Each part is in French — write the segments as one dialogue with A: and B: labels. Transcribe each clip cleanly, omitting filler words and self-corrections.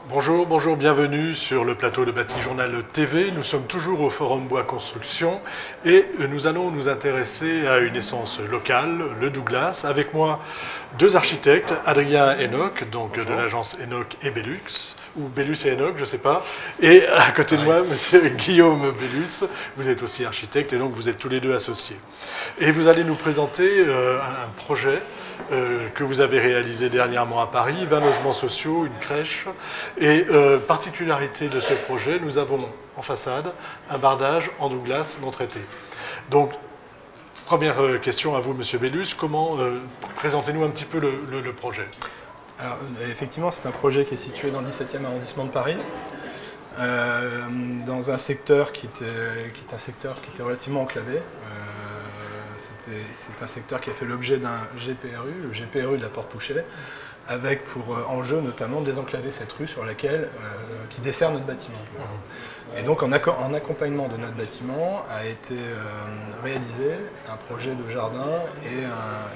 A: Bonjour, bonjour, bienvenue sur le plateau de Bâti-Journal TV. Nous sommes toujours au Forum Bois Construction et nous allons nous intéresser à une essence locale, le Douglas. Avec moi, deux architectes, Adrien Enoch, donc de l'agence Enoch et Bellux, ou Bellus et Enoch, je ne sais pas. Et à côté de moi, monsieur Guillaume Bellus, vous êtes aussi architecte et donc vous êtes tous les deux associés. Et vous allez nous présenter un projet que vous avez réalisé dernièrement à Paris, 20 logements sociaux, une crèche. Et particularité de ce projet, nous avons en façade un bardage en Douglas non traité. Donc, première question à vous, monsieur Bellus, comment présentez-nous un petit peu le projet?
B: Alors, effectivement, c'est un projet qui est situé dans le 17e arrondissement de Paris, dans un secteur qui était relativement enclavé. C'est un secteur qui a fait l'objet d'un GPRU, le GPRU de la Porte Pouchet, avec pour enjeu notamment de désenclaver cette rue qui dessert notre bâtiment. Et donc en accompagnement de notre bâtiment a été réalisé un projet de jardin et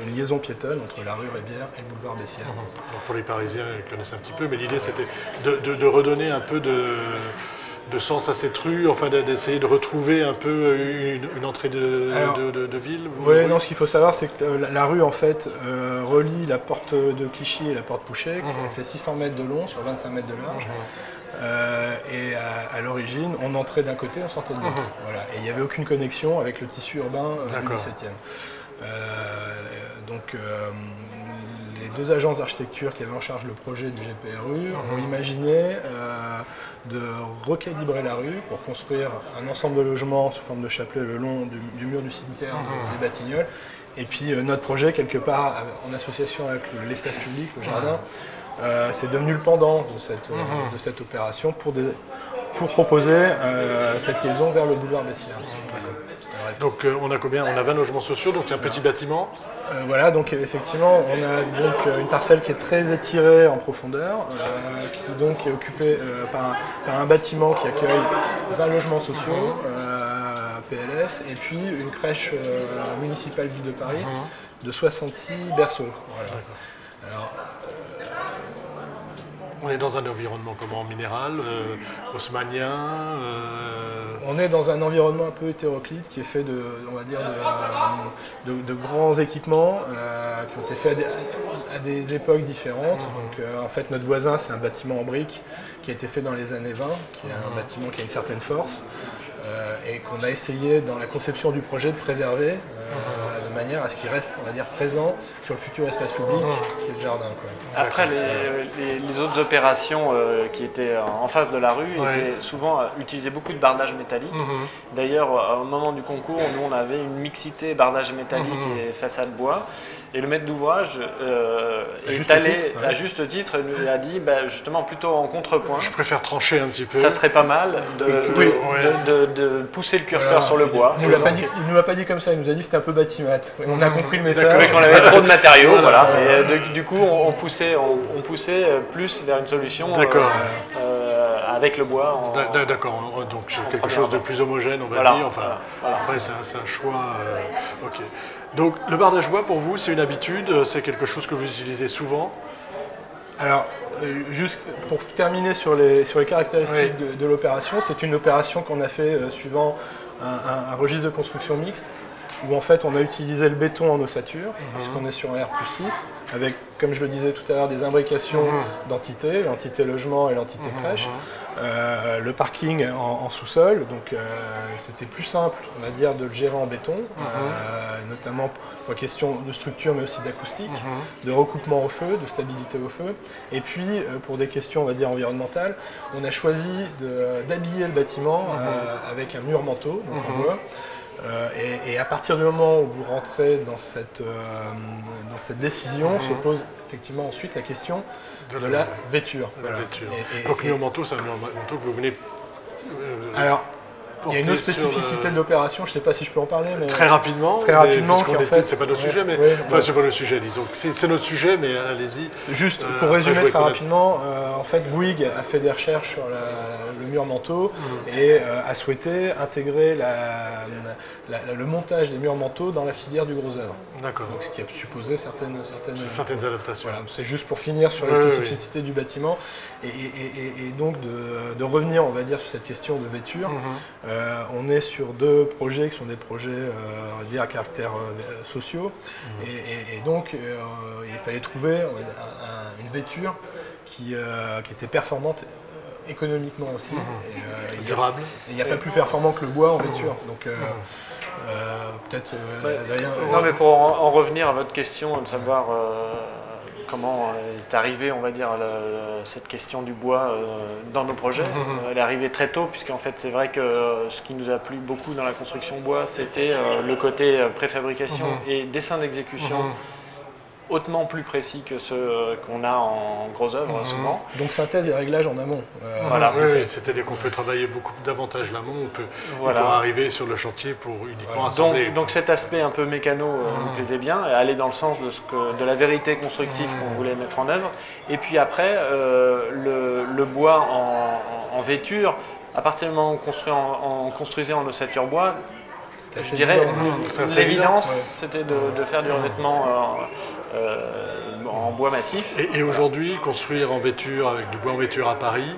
B: une liaison piétonne entre la rue Rébière et le boulevard Bessières.
A: Donc pour les Parisiens, ils connaissent un petit peu, mais l'idée c'était de redonner un peu de sens à cette rue, enfin d'essayer de retrouver un peu une entrée de ville.
B: Oui, non, ce qu'il faut savoir, c'est que la rue, en fait, relie la porte de Clichy et la porte Pouchet, qui fait 600 mètres de long sur 25 mètres de large. Et à l'origine, on entrait d'un côté, on sortait de l'autre. Voilà. Et il n'y avait aucune connexion avec le tissu urbain du 17e. Les deux agences d'architecture qui avaient en charge le projet du GPRU ont imaginé de recalibrer la rue pour construire un ensemble de logements sous forme de chapelet le long du mur du cimetière des Batignolles. Et puis notre projet, quelque part, en association avec l'espace public, le jardin, c'est devenu le pendant de cette opération pour proposer cette liaison vers le boulevard Bessières.
A: Donc on a combien? On a 20 logements sociaux, donc un petit bâtiment.
B: Voilà, donc effectivement, on a donc une parcelle qui est très étirée en profondeur, qui donc est occupée par un bâtiment qui accueille 20 logements sociaux, PLS, et puis une crèche municipale Ville de Paris de 66 berceaux. Voilà. Alors,
A: on est dans un environnement comment? Minéral, haussmannien
B: On est dans un environnement un peu hétéroclite qui est fait on va dire, de grands équipements qui ont été faits à des époques différentes. Donc, en fait, notre voisin, c'est un bâtiment en briques qui a été fait dans les années 20, qui est un bâtiment qui a une certaine force et qu'on a essayé, dans la conception du projet, de préserver de manière à ce qu'il reste, on va dire, présent sur le futur espace public qui est le jardin.
C: Après, les autres opérations qui étaient en face de la rue utilisaient beaucoup de bardage métallique. D'ailleurs, au moment du concours, nous, on avait une mixité bardage métallique et façade bois. Et le maître d'ouvrage est allé, à juste titre, lui a dit, justement, plutôt en contrepoint.
A: Je préfère trancher un petit peu.
C: Ça serait pas mal de pousser le curseur sur le bois.
B: Il ne nous l'a pas dit comme ça, il nous a dit que c'était un peu batimat. On a compris le message.
C: Qu'on avait trop de matériaux, voilà. Et du coup, on poussait plus vers une solution avec le bois.
A: D'accord, donc quelque chose de plus homogène, on va dire. Enfin, après, c'est un choix. Ok. Donc, le bardage bois, pour vous, c'est une habitude, c'est quelque chose que vous utilisez souvent?
B: Alors, juste pour terminer sur les caractéristiques de l'opération, c'est une opération qu'on a fait suivant un registre de construction mixte, où en fait on a utilisé le béton en ossature, puisqu'on est sur un R+6, avec, comme je le disais tout à l'heure, des imbrications d'entités, l'entité logement et l'entité crèche, le parking en sous-sol, donc c'était plus simple, on va dire, de le gérer en béton, notamment pour question de structure, mais aussi d'acoustique, de recoupement au feu, de stabilité au feu, et puis pour des questions, on va dire, environnementales, on a choisi d'habiller le bâtiment avec un mur manteau, donc en bois. Et à partir du moment où vous rentrez dans cette décision, se pose effectivement ensuite la question de la vêture.
A: Donc mur manteau, c'est un mur manteau que vous venez...
B: Alors, Il y a une autre spécificité de l'opération, je ne sais pas si je peux en parler. Mais
A: très rapidement, c'est pas notre sujet, mais enfin c'est pas notre sujet, disons. C'est notre sujet, mais allez-y.
B: Juste pour résumer très rapidement, en fait, Bouygues a fait des recherches sur le mur manteau et a souhaité intégrer le montage des murs manteaux dans la filière du gros œuvre.
A: D'accord.
B: Donc ce qui a supposé certaines
A: adaptations.
B: Voilà, c'est juste pour finir sur les spécificités du bâtiment et donc de revenir, on va dire, sur cette question de vêture. On est sur 2 projets qui sont des projets on va dire, à caractère sociaux et donc il fallait trouver une vêture qui était performante économiquement aussi.
A: Durable.
B: Il n'y a pas plus performant que le bois en vêture. Donc peut-être...
C: non mais pour en revenir à votre question, de savoir comment est arrivée, on va dire, cette question du bois dans nos projets. Elle est arrivée très tôt, puisqu'en fait, c'est vrai que ce qui nous a plu beaucoup dans la construction bois, c'était le côté préfabrication et dessin d'exécution hautement plus précis que ceux qu'on a en gros œuvre souvent.
B: Donc synthèse et réglage en amont.
A: Voilà. Oui, c'est-à-dire qu'on peut travailler beaucoup davantage l'amont, on peut arriver sur le chantier pour uniquement assembler.
C: Donc cet aspect un peu mécano nous plaisait bien, aller dans le sens de la vérité constructive qu'on voulait mettre en œuvre. Et puis après, le bois en vêture, à partir du moment où on construisait en ossature bois, je dirais l'évidence, c'était de faire du revêtement en bois massif.
A: Et aujourd'hui, construire en vêture, avec du bois en vêture à Paris,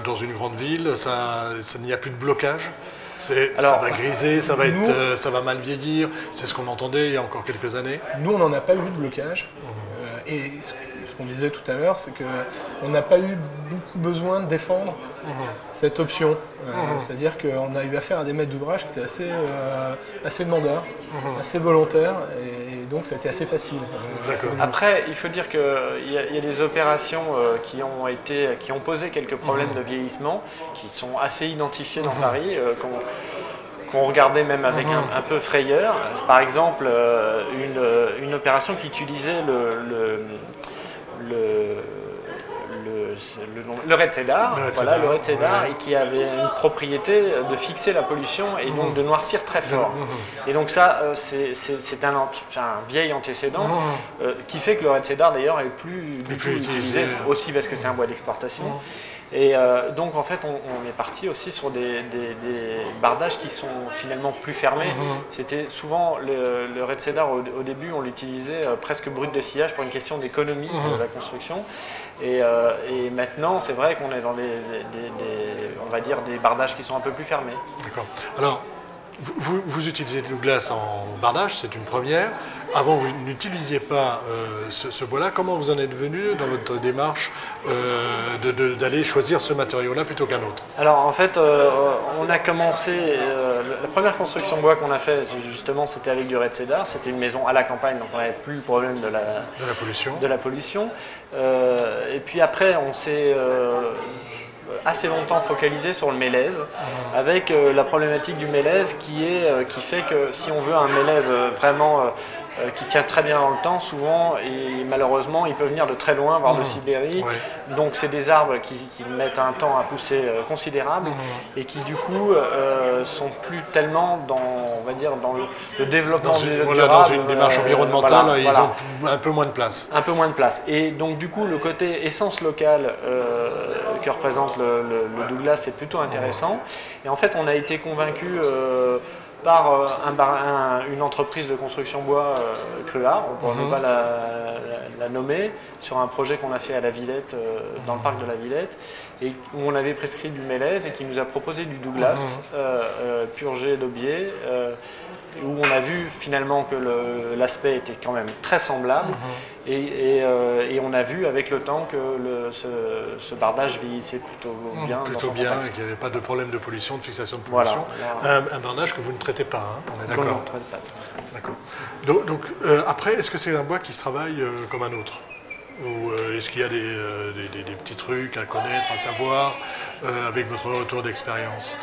A: dans une grande ville, ça n'y a plus de blocage. Ça va griser, ça va mal vieillir, c'est ce qu'on entendait il y a encore quelques années.
B: Nous, on n'en a pas eu de blocage. Et ce qu'on disait tout à l'heure, c'est qu'on n'a pas eu beaucoup besoin de défendre cette option. C'est-à-dire qu'on a eu affaire à des maîtres d'ouvrage qui étaient assez demandeurs, assez volontaires, et donc ça a été assez facile.
C: Après, il faut dire qu'il y a des opérations qui ont posé quelques problèmes de vieillissement, qui sont assez identifiés dans Paris, qu'on regardait même avec un peu frayeur. C'est par exemple une opération qui utilisait le red cedar, le red cedar, et qui avait une propriété de fixer la pollution et donc de noircir très fort. Et donc ça, c'est un vieil antécédent qui fait que le red cedar d'ailleurs est plus utilisé aussi parce que c'est un bois d'exportation. Et donc en fait on est parti aussi sur des bardages qui sont finalement plus fermés. C'était souvent le red cedar au début, on l'utilisait presque brut de sillage pour une question d'économie de la construction. Et maintenant c'est vrai qu'on est dans on va dire des bardages qui sont un peu plus fermés.
A: D'accord. Alors vous utilisez du Douglas en bardage, c'est une première. Avant, vous n'utilisiez pas ce bois-là. Comment vous en êtes venu dans votre démarche d'aller choisir ce matériau-là plutôt qu'un autre?
C: Alors en fait, on a commencé, la première construction bois qu'on a fait, justement, c'était avec du red cedar. C'était une maison à la campagne, donc on n'avait plus le problème de la pollution. Et puis après, on s'est assez longtemps focalisé sur le mélèze, avec la problématique du mélèze qui fait que si on veut un mélèze vraiment qui tient très bien dans le temps, souvent, et malheureusement, il peut venir de très loin, voire de Sibérie. Donc c'est des arbres qui mettent un temps à pousser considérable et qui du coup sont plus tellement dans, on va dire, dans le développement durable.
A: Dans une démarche environnementale, ils ont un peu moins de place.
C: Un peu moins de place. Et donc du coup, le côté essence locale que représente le Douglas est plutôt intéressant. Et en fait, on a été convaincu par une entreprise de construction bois, Cruard, on ne pourra pas la nommer, sur un projet qu'on a fait à la Villette, dans le parc de la Villette, et où on avait prescrit du mélèze et qui nous a proposé du Douglas purgé d'aubier, où on a vu finalement que l'aspect était quand même très semblable, et on a vu avec le temps que ce bardage vieillissait plutôt bien.
A: Plutôt bien, et qu'il n'y avait pas de problème de pollution, de fixation de pollution. Voilà. Un bardage que vous ne traitez pas, hein, on est d'accord?
C: Non, on ne traite pas.
A: D'accord. Donc après, est-ce que c'est un bois qui se travaille comme un autre? Ou est-ce qu'il y a des petits trucs à connaître, à savoir, avec votre retour d'expérience?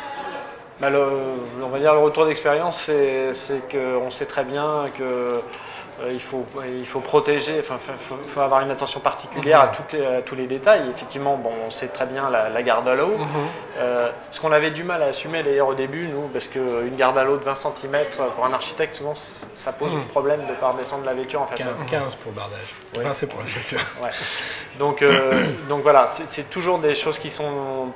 C: On va dire le retour d'expérience, c'est qu'on sait très bien que il faut protéger, enfin, faut avoir une attention particulière à tous les détails. Effectivement, bon, on sait très bien la garde à l'eau. Ce qu'on avait du mal à assumer d'ailleurs au début, nous, parce qu'une garde à l'eau de 20 cm pour un architecte, souvent, ça pose problème de ne pas redescendre la vêture. En fait.
B: 15 pour le bardage.
C: Oui.
B: 20 c'est pour la structure.
C: Ouais. Donc voilà, c'est toujours des choses qui sont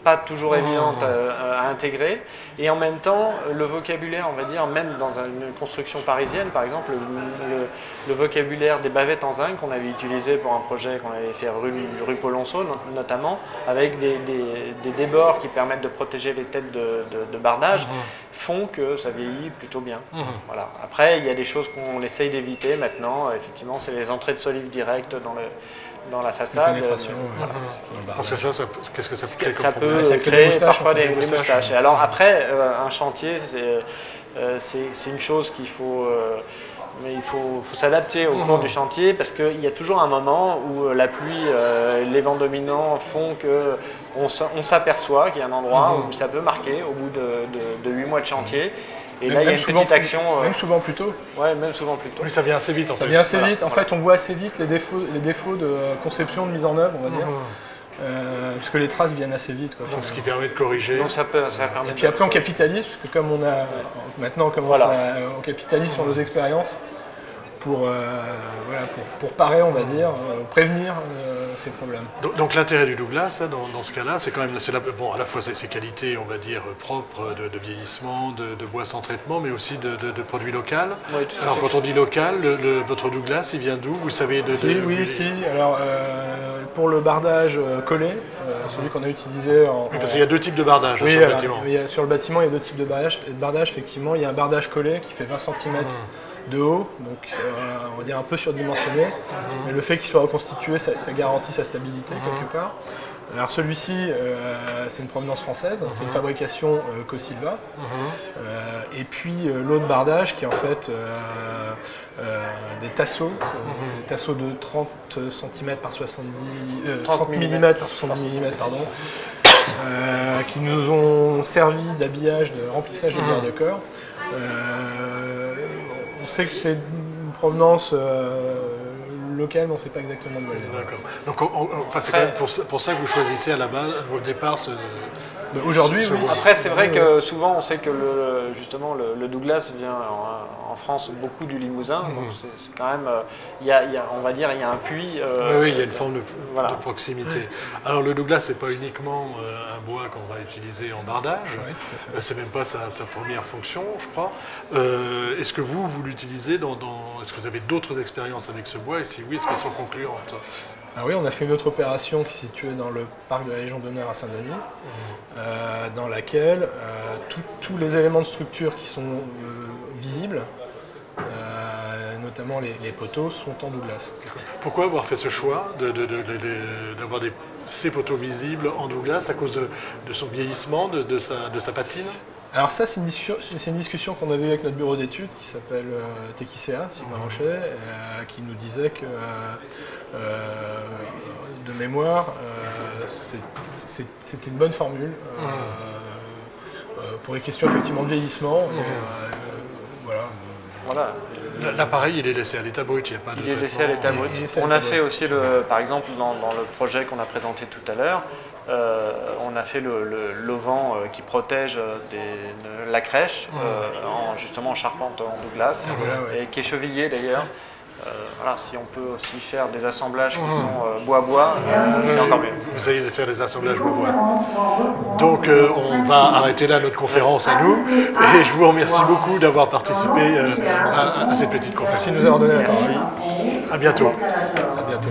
C: pas toujours évidentes à intégrer, et en même temps le vocabulaire, on va dire, même dans une construction parisienne par exemple, le vocabulaire des bavettes en zinc qu'on avait utilisé pour un projet qu'on avait fait rue Polonceau notamment, avec des débords qui permettent de protéger les têtes de bardage, font que ça vieillit plutôt bien. Voilà. Après il y a des choses qu'on essaye d'éviter maintenant, effectivement c'est les entrées de solives directes dans la façade.
A: Parce que ça qu'est-ce que ça crée comme
C: ça
A: problème?
C: peut créer parfois des moustaches. Et alors après, un chantier, c'est une chose qu'il faut... mais il faut s'adapter au cours du chantier, parce qu'il y a toujours un moment où la pluie, les vents dominants font qu'on s'aperçoit qu'il y a un endroit où ça peut marquer au bout de 8 mois de chantier. Et là, il y a une petite action.
B: Même souvent plus tôt.
C: Ouais, même souvent plus tôt.
A: Oui, ça vient assez vite en fait.
B: Ça vient assez vite. En fait, on voit assez vite les défauts de conception, de mise en œuvre, on va dire. Parce que les traces viennent assez vite. Quoi.
A: Donc, ce qui permet de corriger.
C: Donc ça permet
B: et puis après, on capitalise, parce que comme on a maintenant, on capitalise sur nos expériences pour parer, on va dire, prévenir ces problèmes.
A: Donc l'intérêt du Douglas, dans ce cas-là, c'est quand même, bon, à la fois ses qualités, on va dire, propres de vieillissement, de bois sans traitement, mais aussi de produits locaux.
C: Oui,
A: alors quand on dit local, votre Douglas, il vient d'où? Vous savez
B: Alors pour le bardage collé, celui qu'on a utilisé
A: Oui, parce qu'il y a deux types de bardage sur le bâtiment.
B: Sur le bâtiment, il y a deux types de bardage, effectivement. Il y a un bardage collé qui fait 20 cm de haut, donc on va dire un peu surdimensionné, mais le fait qu'il soit reconstitué, ça garantit sa stabilité quelque part. Alors celui-ci, c'est une provenance française, c'est une fabrication Cosilva, et puis l'autre bardage qui est en fait des tasseaux, c'est des tasseaux de 30 cm par 70, 30 mm par 70 mm, pardon, qui nous ont servi d'habillage, de remplissage de garde de corps. On sait que c'est une provenance locale, mais on ne sait pas exactement d'où elle vient.
A: D'accord. Donc c'est quand même pour ça que vous choisissez à la base, au départ,
B: aujourd'hui, oui.
C: Après, c'est vrai que souvent, on sait que justement le Douglas vient en France beaucoup du Limousin, donc c'est quand même, on va dire, il y a un puits.
A: Oui, il y a une forme de proximité. Alors le Douglas, c'est pas uniquement un bois qu'on va utiliser en bardage, c'est même pas sa première fonction, je crois. Est-ce que vous l'utilisez est-ce que vous avez d'autres expériences avec ce bois, et si oui, est-ce qu'elles sont concluantes?
B: Ah oui, on a fait une autre opération qui est située dans le parc de la Légion d'honneur à Saint-Denis, dans laquelle tous les éléments de structure qui sont visibles, notamment les poteaux, sont en Douglas.
A: Pourquoi avoir fait ce choix d'avoir ces poteaux visibles en Douglas à cause de son vieillissement, de sa patine?
B: Alors ça, c'est une discussion qu'on avait avec notre bureau d'études qui s'appelle TKCA, Sylvain Rocher, qui nous disait que, de mémoire, c'était une bonne formule pour les questions effectivement de vieillissement.
C: Voilà.
A: L'appareil, il est laissé à l'état brut, il n'y a pas de traitement.
C: Il est laissé à l'état brut. On a fait aussi, par exemple, dans le projet qu'on a présenté tout à l'heure, on a fait l'auvent qui protège la crèche, justement en charpente en Douglas, et qui est chevillé d'ailleurs. Voilà, si on peut aussi faire des assemblages qui sont bois-bois, c'est encore mieux.
A: Vous allez faire des assemblages bois-bois. Donc on va arrêter là notre conférence à nous, et je vous remercie beaucoup d'avoir participé à cette petite conférence.
B: Merci de nous avoir donné la parole.
A: À bientôt.
B: À bientôt.